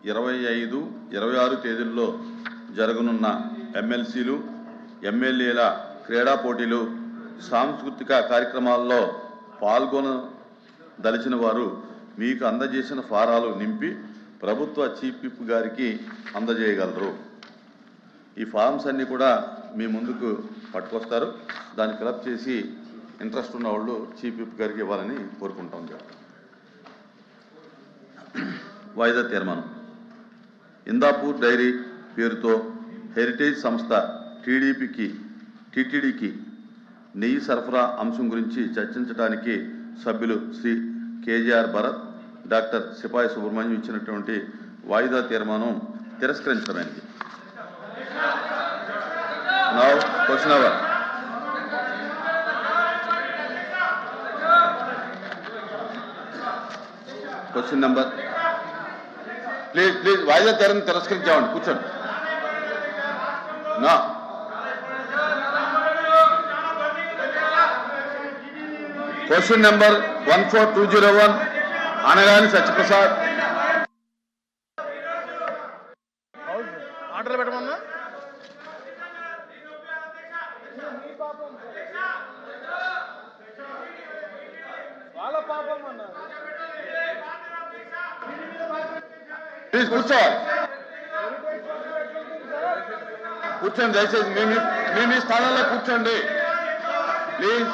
25, 26 తేదీల్లో జరగనున్న ఎమ్మెల్సీలు, ఎమ్మెల్యేల క్రీడా పోటీలు, సాంస్కృతిక కార్యక్రమాల్లో పాల్గొనదలిచిన వారు మీకు అందజేసిన ఫారాలు నింపి ప్రభుత్వ చీఫ్ విప్ గారికి అందజేయగలరు. ఈ ఫార్మ్స్ అన్నీ కూడా మీ ముందుకు పట్టుకొస్తారు. దాన్ని ఫిలప్ చేసి ఇంట్రెస్ట్ ఉన్న వాళ్ళు చీఫ్ విప్ గారికి ఇవ్వాలని కోరుకుంటాం. వాయిదా తీర్మానం. ఇందాపూర్ డైరీ పేరుతో హెరిటేజ్ సంస్థ టీటీడీకి నెయ్యి సరఫరా అంశం గురించి చర్చించడానికి సభ్యులు శ్రీ కేజీఆర్ భరత్, డాక్టర్ సిపాయి సుబ్రహ్మణ్యం ఇచ్చినటువంటి వాయిదా తీర్మానం తిరస్కరించడమైనది. Now, question hour. Question number. Please, వాయిదా తీర్మానం తిరస్కరించామండి. కూర్చోండి. నా question number 14201 Anagani Satyaprasad. Order పెట్టమన్నా. వాళ్ళ పాపం అన్న. ప్లీజ్ కూర్చోవాలి. కూర్చోండి దయచేసి. మీ స్థానంలో కూర్చోండి. ప్లీజ్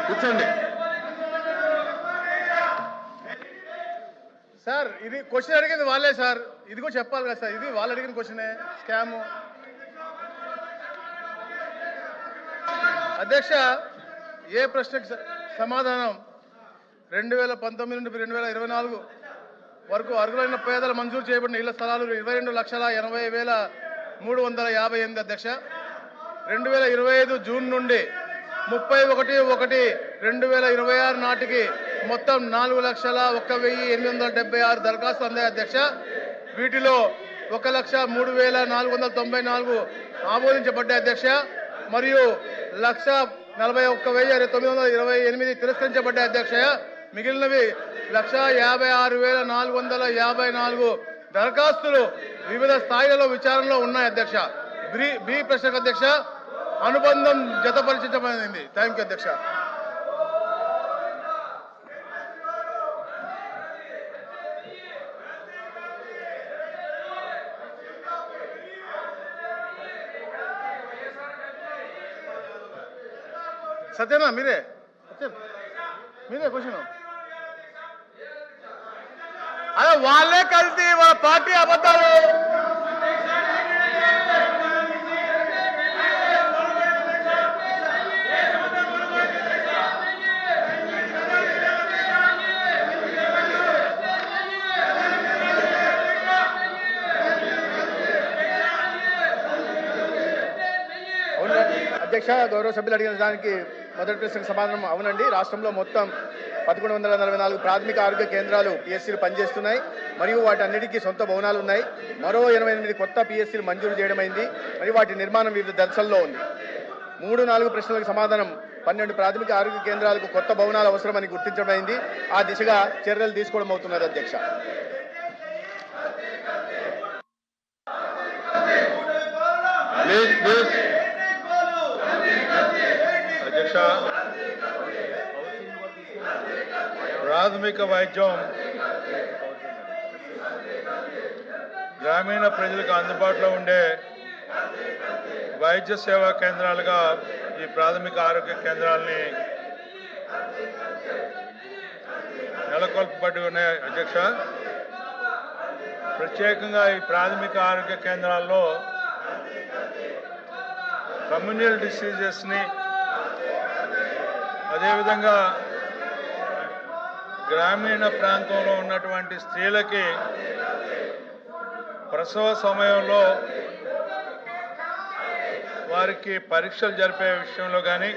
కూర్చోండి. సార్ ఇది క్వశ్చన్ అడిగింది వాళ్ళే సార్. ఇది కూడా చెప్పాలి కదా సార్. ఇది వాళ్ళు అడిగిన క్వశ్చనే. స్కామ్. అధ్యక్ష, ఏ ప్రశ్నకు సమాధానం 2019 నుండి 2024 వరకు అర్హులైన పేదల మంజూరు చేయబడిన ఇళ్ల స్థలాలు 22,80,358 అధ్యక్ష. 2025 జూన్ నుండి 31/1/2026 నాటికి మొత్తం 4,01,876 దరఖాస్తులు అందాయి అధ్యక్ష. వీటిలో 1,03,494 ఆమోదించబడ్డాయి అధ్యక్ష. మరియు 1,41,928 తిరస్కరించబడ్డాయి అధ్యక్ష. మిగిలినవి 1,56,454 దరఖాస్తులు వివిధ స్థాయిలలో విచారణలో ఉన్నాయి అధ్యక్ష. బి ప్రశ్నకు అధ్యక్ష అనుబంధం జతపరిచబడింది. థ్యాంక్ యూ అధ్యక్ష. సత్యనా మీరే క్వశ్చన్. అదే వాళ్ళే కలిసి వాళ్ళ పార్టీ అబద్ధాలు. అధ్యక్ష, గౌరవ సభ్యులు అడిగిన దానికి మొదటి ప్రశ్నకు సమాధానం అవునండి. రాష్ట్రంలో మొత్తం 1144 ప్రాథమిక ఆరోగ్య కేంద్రాలు పిఎస్సీలు పనిచేస్తున్నాయి మరియు వాటి అన్నిటికీ సొంత భవనాలు ఉన్నాయి. మరో 88 కొత్త పిఎస్సీలు మంజూరు చేయడమైంది మరియు వాటి నిర్మాణం వివిధ దశల్లో ఉంది. 3-4 ప్రశ్నలకు సమాధానం 12 ప్రాథమిక ఆరోగ్య కేంద్రాలకు కొత్త భవనాలు అవసరమని గుర్తించడమైంది. ఆ దిశగా చర్యలు తీసుకోవడం అవుతున్నది అధ్యక్ష. అధ్యక్ష, ప్రాథమిక వైద్యం గ్రామీణ ప్రజలకు అందుబాటులో ఉండే వైద్య సేవా కేంద్రాలుగా ఈ ప్రాథమిక ఆరోగ్య కేంద్రాలని నెలకొల్పబడి ఉన్నాయి అధ్యక్ష. ప్రత్యేకంగా ఈ ప్రాథమిక ఆరోగ్య కేంద్రాల్లో కమ్యూనల్ డిసీజెస్ని, అదేవిధంగా గ్రామీణ ప్రాంతంలో ఉన్నటువంటి స్త్రీలకి ప్రసవ సమయంలో వారికి పరీక్షలు జరిపే విషయంలో కానీ,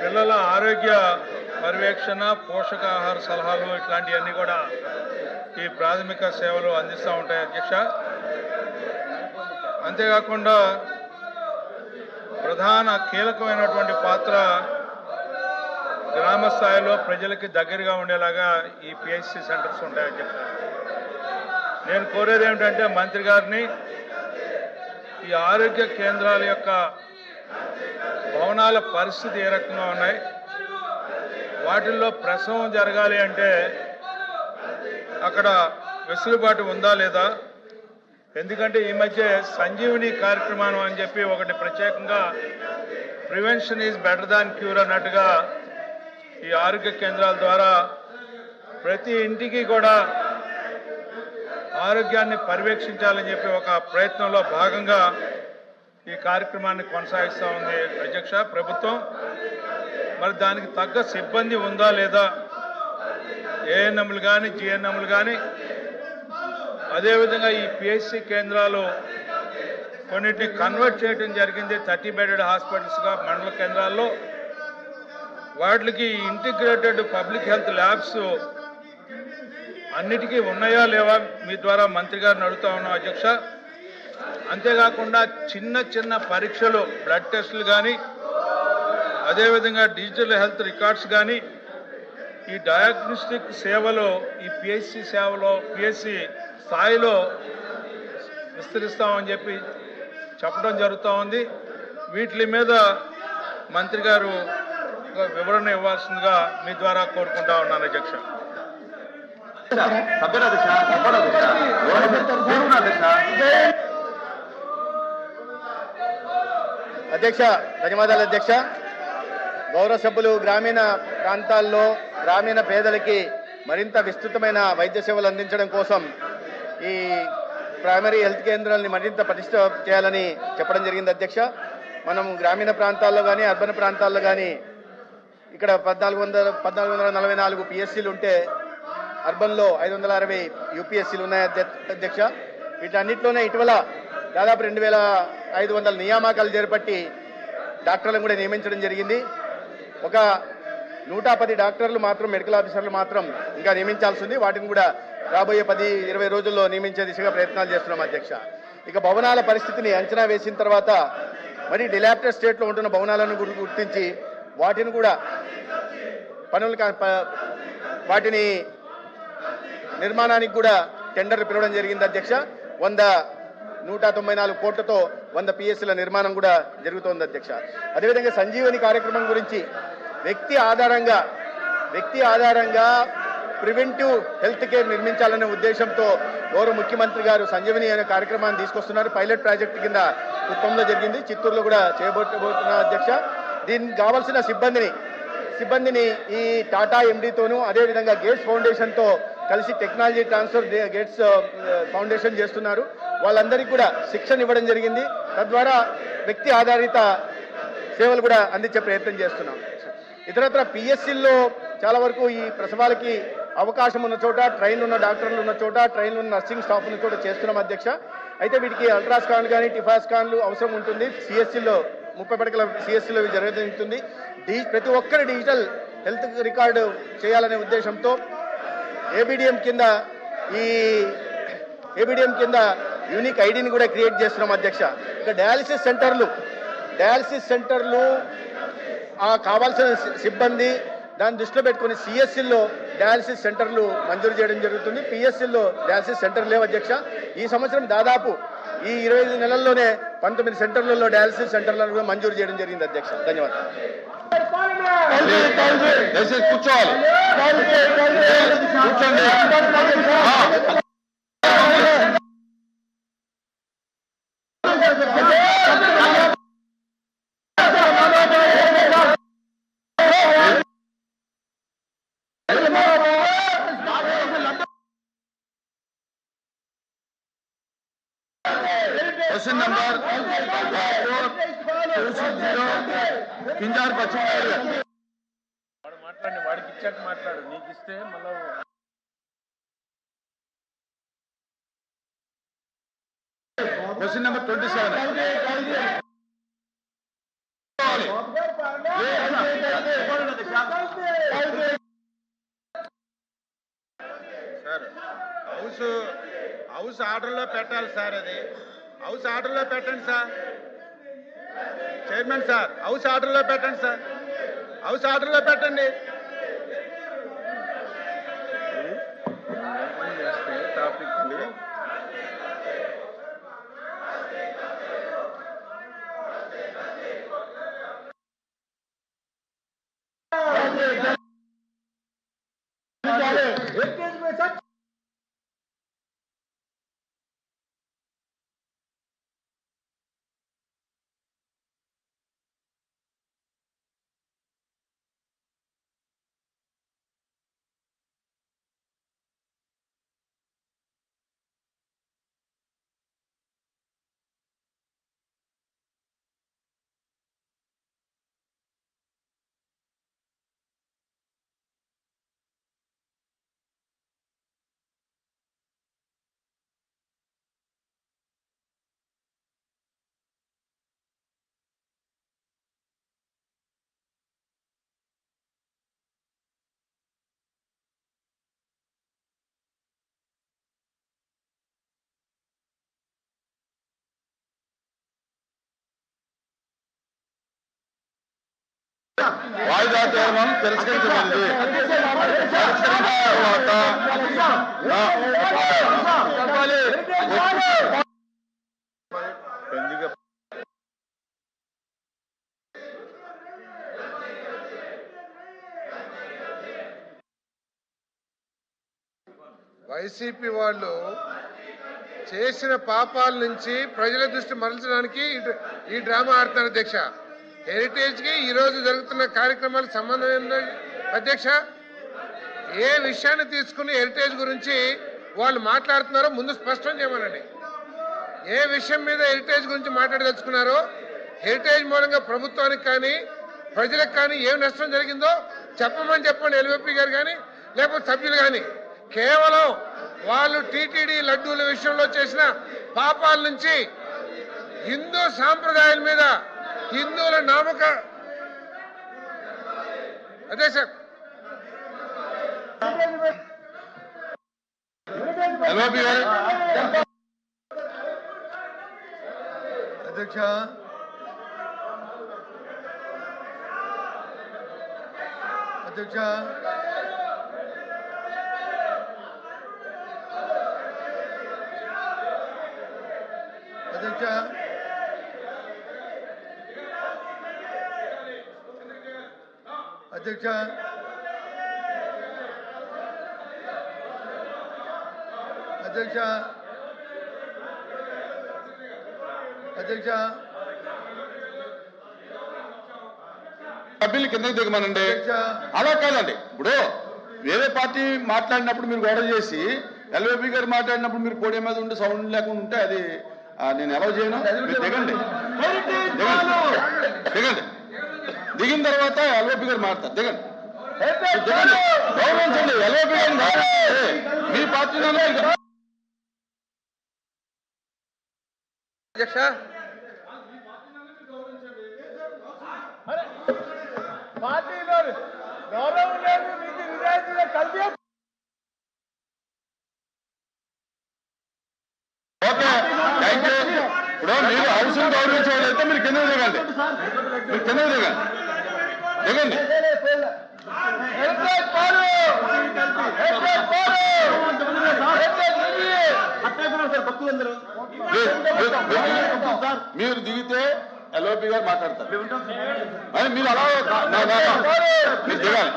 పిల్లల ఆరోగ్య పర్యవేక్షణ, పోషకాహార సలహాలు ఇట్లాంటివన్నీ కూడా ఈ ప్రాథమిక సేవలు అందిస్తూ ఉంటాయి అధ్యక్ష. అంతేకాకుండా ప్రధాన కీలకమైనటువంటి పాత్ర గ్రామ స్థాయిలో ప్రజలకి దగ్గరగా ఉండేలాగా ఈ పిహెచ్సి సెంటర్స్ ఉంటాయని చెప్పారు. నేను కోరేది ఏమిటంటే మంత్రి గారిని ఈ ఆరోగ్య కేంద్రాల యొక్క భవనాల పరిస్థితి ఏ రకంగా ఉన్నాయి, వాటిల్లో ప్రసవం జరగాలి అంటే అక్కడ వెసులుబాటు ఉందా లేదా, ఎందుకంటే ఈ మధ్య సంజీవని కార్యక్రమం అని చెప్పి ఒకటి ప్రత్యేకంగా prevention is better than cure అన్నట్టుగా ఈ ఆరోగ్య కేంద్రాల ద్వారా ప్రతి ఇంటికి కూడా ఆరోగ్యాన్ని పర్యవేక్షించాలని చెప్పి ఒక ప్రయత్నంలో భాగంగా ఈ కార్యక్రమాన్ని కొనసాగిస్తూ ఉంది అధ్యక్ష ప్రభుత్వం. మరి దానికి తగ్గ సిబ్బంది ఉందా లేదా, ఏఎన్ఎంలు కానీ జిఎన్ఎంలు కానీ, అదేవిధంగా ఈ పిహెచ్సి కేంద్రాలు కొన్నిటిని కన్వర్ట్ చేయడం జరిగింది 30 బెడెడ్ హాస్పిటల్స్గా మండల కేంద్రాల్లో. వాటికి ఇంటిగ్రేటెడ్ పబ్లిక్ హెల్త్ ల్యాబ్స్ అన్నిటికీ ఉన్నాయా లేవా మీ ద్వారా మంత్రి గారిని అడుగుతా ఉన్నాం అధ్యక్ష. అంతేకాకుండా చిన్న చిన్న పరీక్షలు, బ్లడ్ టెస్టులు కానీ, అదేవిధంగా డిజిటల్ హెల్త్ రికార్డ్స్ కానీ, ఈ డయాగ్నోస్టిక్ సేవలు ఈ పిహెచ్సి సేవలో పిహెచ్సి స్థాయిలో విస్తరిస్తామని చెప్పి చెప్పడం జరుగుతూ ఉంది. వీటి మీద మంత్రి గారు వివరణ ఇవ్వాల్సిందిగా మీ ద్వారా కోరుకుంటా ఉన్నాను అధ్యక్ష. అధ్యక్ష ధన్యవాదాలు అధ్యక్ష. గౌరవ సభ్యులు గ్రామీణ ప్రాంతాల్లో గ్రామీణ పేదలకి మరింత విస్తృతమైన వైద్య సేవలు అందించడం కోసం ఈ ప్రైమరీ హెల్త్ కేంద్రాలని మరింత పటిష్ట చేయాలని చెప్పడం జరిగింది అధ్యక్ష. మనం గ్రామీణ ప్రాంతాల్లో కానీ అర్బన్ ప్రాంతాల్లో కానీ ఇక్కడ 1444 పిఎస్సీలు ఉంటే అర్బన్లో 560 యూపీఎస్సీలు ఉన్నాయి అధ్యక్ష. వీటన్నిటిలోనే ఇటీవల దాదాపు 2500 నియామకాలు చేపట్టి డాక్టర్లను కూడా నియమించడం జరిగింది. ఒక 110 డాక్టర్లు మాత్రం, మెడికల్ ఆఫీసర్లు మాత్రం ఇంకా నియమించాల్సి ఉంది. వాటిని కూడా రాబోయే 10-20 రోజుల్లో నియమించే దిశగా ప్రయత్నాలు చేస్తున్నాం అధ్యక్ష. ఇక భవనాల పరిస్థితిని అంచనా వేసిన తర్వాత మరి డిలాప్టెడ్ స్టేట్లో ఉంటున్న భవనాలను గుర్తించి వాటిని కూడా వాటిని నిర్మాణానికి కూడా టెండర్లు పిలవడం జరిగింది అధ్యక్ష. 194 కోట్లతో 100 పిఎస్సీల నిర్మాణం కూడా జరుగుతోంది అధ్యక్ష. అదేవిధంగా సంజీవని కార్యక్రమం గురించి వ్యక్తి ఆధారంగా ప్రివెంటివ్ హెల్త్ కేర్ నిర్మించాలనే ఉద్దేశంతో గౌరవ ముఖ్యమంత్రి గారు సంజీవని అనే కార్యక్రమాన్ని తీసుకొస్తున్నారు. పైలట్ ప్రాజెక్టు కింద కుప్పంలో జరిగింది, చిత్తూరులో కూడా చేయబోతున్నారు అధ్యక్ష. దీనికి కావాల్సిన సిబ్బందిని ఈ టాటా ఎండీతోనూ అదేవిధంగా గేట్స్ ఫౌండేషన్తో కలిసి టెక్నాలజీ ట్రాన్స్ఫర్ గేట్స్ ఫౌండేషన్ చేస్తున్నారు. వాళ్ళందరికీ కూడా శిక్షణ ఇవ్వడం జరిగింది. తద్వారా వ్యక్తి ఆధారిత సేవలు కూడా అందించే ప్రయత్నం చేస్తున్నాం. ఇతరత్ర పిఎస్సీల్లో చాలా వరకు ఈ ప్రసవాలకి అవకాశం ఉన్న చోట, ట్రైన్లు ఉన్న డాక్టర్లు ఉన్న చోట, ట్రైన్లు ఉన్న నర్సింగ్ స్టాఫ్ ఉన్న చోట చేస్తున్నాం అధ్యక్ష. అయితే వీటికి అల్ట్రాస్కాన్ కానీ టిఫాస్కాన్లు అవసరం ఉంటుంది. సిఎస్సీలో 30 పడకల సిఎస్సీలో జరుగుతుంది. ప్రతి ఒక్కరి డిజిటల్ హెల్త్ రికార్డు చేయాలనే ఉద్దేశంతో ఏబిడిఎం కింద యూనిక్ ఐడిని కూడా క్రియేట్ చేస్తున్నాం అధ్యక్ష. ఇక డయాలసిస్ సెంటర్లు కావాల్సిన సిబ్బంది దాన్ని దృష్టిలో పెట్టుకుని సిఎస్సీల్లో డయాలసిస్ సెంటర్లు మంజూరు చేయడం జరుగుతుంది. పిఎస్సీల్లో డయాలసిస్ సెంటర్ లేవు అధ్యక్ష. ఈ సంవత్సరం దాదాపు ఈ 25 నెలల్లోనే 19 సెంటర్లలో డయాలసిస్ సెంటర్లను కూడా మంజూరు చేయడం జరిగింది అధ్యక్ష. ధన్యవాదాలు. కూర్చోవాలి. క్వశ్చన్ నెంబర్ 4 కింజార్ పశ్చిమ మాట్లాడి వాడికి ఇచ్చాక మాట్లాడు, నీకు ఇస్తే మళ్ళీ క్వశ్చన్ నెంబర్ 27 సార్ హౌస్ ఆర్డర్లో పెట్టాలి సార్. అది హౌస్ ఆర్డర్లో పెట్టండి సార్. చైర్మన్ సార్, హౌస్ ఆర్డర్లో పెట్టండి సార్. హౌస్ ఆర్డర్లో పెట్టండి. టాపిక్ వాయిదా తీర్మానం తిరస్కరించబడింది. వైసీపీ వాళ్ళు చేసిన పాపాల నుంచి ప్రజల దృష్టి మరల్చడానికి ఈ డ్రామా ఆడుతున్నారు అధ్యక్ష. హెరిటేజ్ కి ఈ రోజు జరుగుతున్న కార్యక్రమాలకు సంబంధం ఏంటంటే అధ్యక్ష, ఏ విషయాన్ని తీసుకుని హెరిటేజ్ గురించి వాళ్ళు మాట్లాడుతున్నారో ముందు స్పష్టం చేయమనండి. ఏ విషయం మీద హెరిటేజ్ గురించి మాట్లాడదలుచుకున్నారో, హెరిటేజ్ మూలంగా ప్రభుత్వానికి కానీ ప్రజలకు కానీ ఏం నష్టం జరిగిందో చెప్పమని చెప్పండి. ఎల్వీపీ గారు కానీ లేకపోతే సభ్యులు కానీ కేవలం వాళ్ళు టీటీడీ లడ్డూల విషయంలో చేసిన పాపాల నుంచి హిందూ సాంప్రదాయాల మీద హిందువుల నామక అదే సార్ అధ్యక్ష, అధ్యక్ష, అధ్యక్ష, అధ్యక్ష, అధ్యక్ష, అధ్యక్ష, సభ్యులు కిందకి దిగమనండి. అలా కాదండి, ఇప్పుడు వేరే పార్టీ మాట్లాడినప్పుడు మీరు గొడవ చేసి ఎల్వీపీ గారు మాట్లాడినప్పుడు మీరు పోడియం మీద ఉండి సౌండ్ లేకుండా ఉంటే అది నేను ఎలా చేయను. మీరు దిగండి, దిగండి, దిగిన తర్వాత ఎల్వీపీ గారు మాట్లాడతారు. దిగండి, దిగండి, గౌరవించండి. ఎల్వీపీ గారు మీ పార్టీ అధ్యక్ష. పార్టీలో గౌరవం లేదు, మీకు నిజాయితీగా కలిసి ఓకే, థ్యాంక్ యూ. ఇప్పుడు మీరు హౌస్ గౌరవించేవాళ్ళైతే మీరు కింద దిగండి, మీరు కింద దిగండి, దిగండి. మీరు దిగితే ఎల్ఓపి గారు మాట్లాడతారు. మీరు అలా మీరు దిగాలి,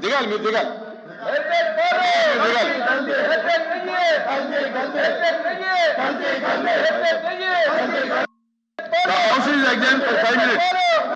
దిగాలి, మీరు దిగాలి, house is exam for 5 minutes.